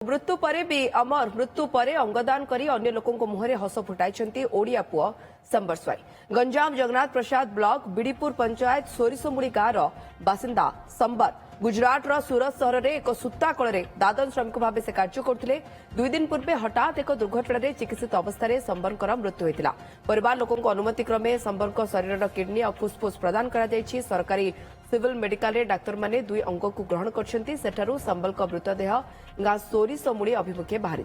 मृत्यु परे भी अमर मृत्यु परे अंगदान करी अन्य लोकों मुहरे हस फुटाई ओडिया पुओ संबर स्वाई गंजाम जगन्नाथ प्रसाद ब्लॉक बिडीपुर पंचायत सोरिसमुड़ी गाँव बासिंदा संबर गुजरात सूरत सहर में एक सूता कल दादन श्रमिक भाव से कार्य करते 2 दिन पूर्व हठात एक दुर्घटन में चिकित्सित अवस्था संबर मृत्यु होता परिवार लोकों अनुमति क्रमे संबर शरीर किडनी और फुस्फुस प्रदान कर सरकारी सिविल मेडिकल रे डाक्तर माने 2 अंग को ग्रहण करछंती सेठारु संबल का मृतदेह गाँ सोरिसमुड़ी अभिमुखे बाहरी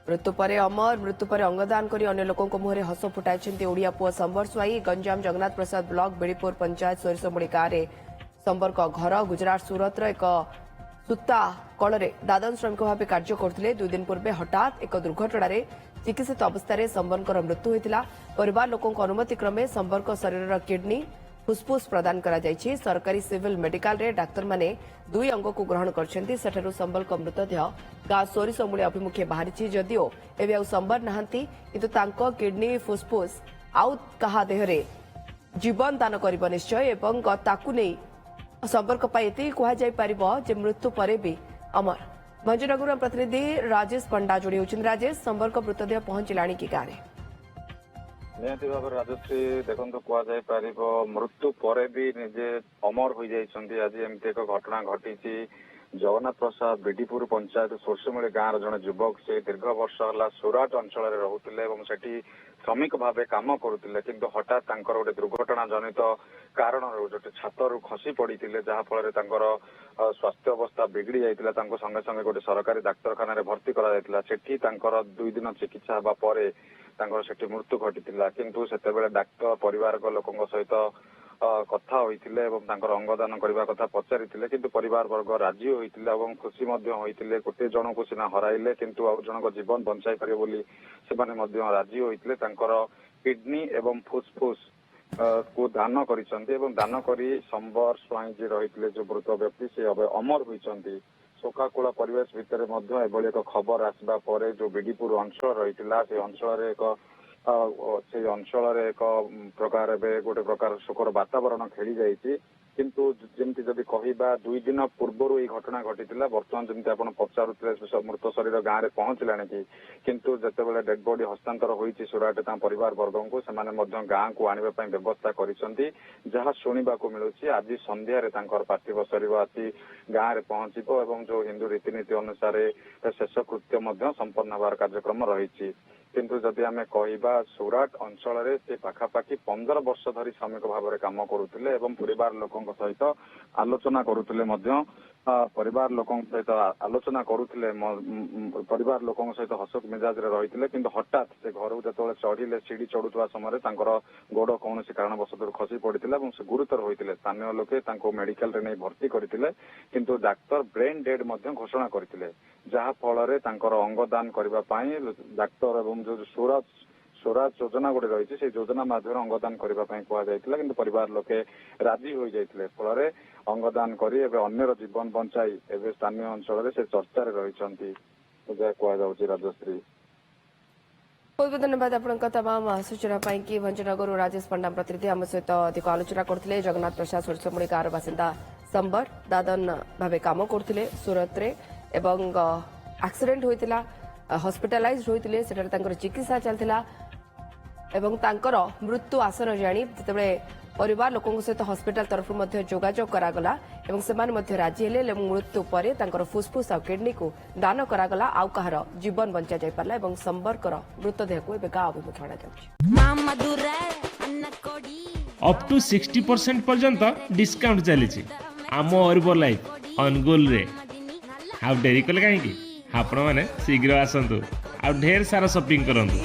मृत्यु पर अमर मृत्यु पर अंगदान करी अन्य लोकों मुहरे हस फुटाई ओडिया पुओ संबर स्वाई गंजाम जगन्नाथ प्रसाद ब्लॉक बिडीपुर पंचायत सोरिसमुड़ी गाँव में संबर घर गुजरात सूरत एक सूता कल दादन श्रमिक भाव कार्य करते 2 दिन पूर्व हठात एक दुर्घटन में चिकित्सित अवस्था संबर मृत्यु होता परिवार लोकों अनुमति क्रमे संबर शरीर किडनी फुस्फुस प्रदान कर सरकारी सिविल मेडिकल रे डाक्तर माने 2 अंग को ग्रहण करछंती सेठारु संबल का मृतदेह गाँ सोरिसमुड़ी अभिमुखे बाहरी जदिओ एवं आउ संबर नहांती किंतु तांको किडनी फुस्फुस आउ कहा देहरे जीवन दान करिब निश्चय एवं ताकु नै संपर्क पाई कह जे मृत्यु पर भी अमर भंजनगर प्रतिनिधि राजेश पंडा जोड़ी होती राजेश संपर्क मृतदेह पहुंचला कि गाँव निहती भाव राजश्री देखो कह मृत्यु पर भी निजे अमर हो जाती आज एमती एक घटना घटी जगन्नाथ प्रसाद बिडीपुर पंचायत सोरसमुड़ी गाँव जड़े युवक से दीर्घ वर्ष है सुराट अंचल रोते श्रमिक भाव कम करुले किंतु हठात गोटे दुर्घटना जनित कारण जो छातर खसी पड़ी जहाँफल स्वास्थ्य अवस्था बिगड़ी जाता संगे संगे गोटे सरकारी डाक्तखाना भर्ती कर 2 दिन चिकित्सा होगा सेठी मृत्यु घटी किंतु से डाक्तर परिवार लोकों सहित कथा होइतिले एवं तांकर अंगदान करबा कथा पचारितिले किंतु परिवार वर्ग राजी होइतिले एवं खुशी मध्य होइतिले गोटे जन को सिना हराइले किंतु आ जन को जीवन बंचाई परिबे बोली सेमाने मध्य राजी होइतिले तांकर किडनी एवं फुसफुस को दान करिसंती एवं दान करी संबर स्वाई जी रहितिले जो मृत व्यक्ति से अब अमर होइसंती शोकाकुल परिवेश भितर मध्य एभली एक खबर आसबा परे जो बिडीपुर अंचल रहितिला से अंचल एक से अंचल एक प्रकार गोटे प्रकार शोकर वातावरण खेली जाइए किंतु जमती जदि कहवा 2 दिन पूर्व ये घटना घटी बर्तमान जमी आप पचारुले मृत शरीर गाँव में पहुंचला कि किंतु जितेबाला डेड बॉडी हस्तांतर होती सुराट परिवार वर्ग को से गाँव को आने व्यवस्था करिसेंती जहाँ शुणा मिलूँ आज संध्यारे पार्थिव शरीर आसी गाँव में पहुंचब और जो हिंदू रीतिनीति अनुसार शेष कृत्य संपन्न होवार कार्यक्रम रही किंतु जदि आम कहवा सुराट अंचल से पाखापाखि 15 वर्ष धरी श्रमिक भाव में कम करुले एवं परिवार लोकों सहित आलोचना करुले परिवार लोकों सहित आलोचना करुले परिवार लोकों सहित हसक मिजाज रही किंतु हठात से घर जो चढ़िले सीढ़ी चढ़ुवा समय गोड़ कौन कारणवश खसी पड़ता से गुरुतर होते स्थानीय लोके मेडिकल रे नहीं भर्ती करते किंतु डाक्तर ब्रेन डेड घोषणा करते जहा फल अंगदान करने डाक्तर एवं जो स्वराज योजना गोटे रही है योजना माध्यम अंगदान करने कहला कि परिवार लोके राजी हो जाते फल अंगदान करी अन्यर जीवन बंचाई एवं स्थानीय अंचल से चर्चा रही कहुच्छी राजश्री बहुत बहुत धन्यवाद आपंक तमाम सूचना कि भंजनगर राजेश पंडा प्रतिनिधि आम सहित अधिक आलोचना करते जगन्नाथ प्रसाद सोरसमुड़ी गाँव बासिंदा संबर दादन भाव कम करते सूरत रे एवं एक्सीडेंट होता हॉस्पिटलाइज होते चिकित्सा चलता एवं तांकर मृत्यु आसन जानी जिते परिवार लोकों सहित हॉस्पिटल तरफ जोगाजोग करागला एवं सेमाने मध्य राजी हेले मृत्यु पर तांकर फुसफुस और किडनी को दान करागला आउ कहार जीवन बंचा जाय पारला एवं संपर्कर मृतदेह को गाँव अभिमुखे अप टू 60% पर्यंत डिस्काउंट चली आम अर्बन लाइफ अनगोल रे आ डेरी कले कहीं आपण मैंने शीघ्र आसतु आ ढेर सारा शॉपिंग करंतु।